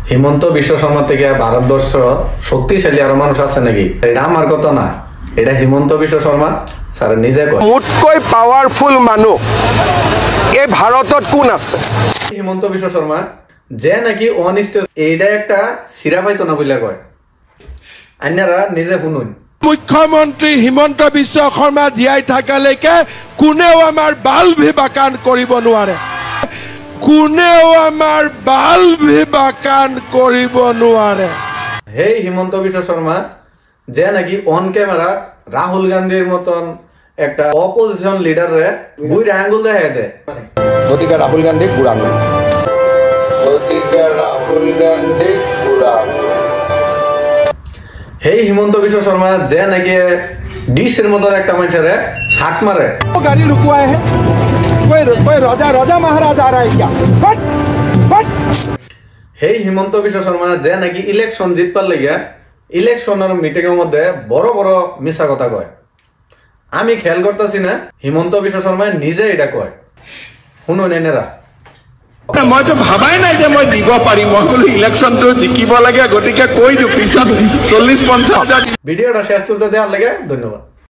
হিমন্ত বিশ্ব শর্মা থেকে ভারতবর্ষ শক্তিশালী আরো মানুষ আছে নাকি? এটা আমার কথা না, এটা হিমন্ত বিশ্ব শর্মা স্যার নিজে কয়। মোতকৈ পাওয়ারফুল মানুষ এই ভারতত কোন আছে? হিমন্ত বিশ্ব শর্মা যে নাকি অনিষ্টেজ এইটা একটা সিরা পাইতো না বলে কয়। আইনারা নিজে শুনুন। মুখ্যমন্ত্রী হিমন্ত বিশ্ব শর্মা জীয়াই থাকালৈকে কোনেও আমাৰ বাল বিবাকান কৰিব নোৱাৰে, কোনেও আমাৰ বাল বিবাকান কৰিব নোৱাৰে। হেই হিমন্ত বিশ্ব শর্মা যে নাকি অন ক্যামেরা রাহুল গান্ধীর মতন একটা অপোজিশন লিডারে বুড়া আঙ্গুল দেখায় দেয়। গতিকে রাহুল গান্ধী বুঢ়া আঙুল, গতিকে রাহুল গান্ধী বুঢ়া আঙুল। হেই হিমন্ত বিশ্ব শর্মা যে নাকি ডিশের মতন একটা মানুষের হাত মারে। গাড়ি ৰুকুৱাই হে कोई राजा महाराज आ रहा है क्या? হেই হিমন্ত বিশ্ব শর্মা যে নাকি ইলেকশন জিতবার লাগিয়া ইলেকশনের মিটিং এর মধ্যে বড় বড় মিছা কথা কয়। আমি খেয়াল করতেছি না হিমন্ত বিশ্ব শর্মা নিজে এটা কয়। শুনুন এনেরা, মইতো ভাবাই নাই যে মই দিব পাৰিম। মই কলো ইলেকশনটো জিকিব লাগে, গতিকে কৈ দিওঁ পিছত 40-50 হাজাৰ। ভিডিওটা শেষ কৰতে দেওয়াৰ লাগে ধন্যবাদ।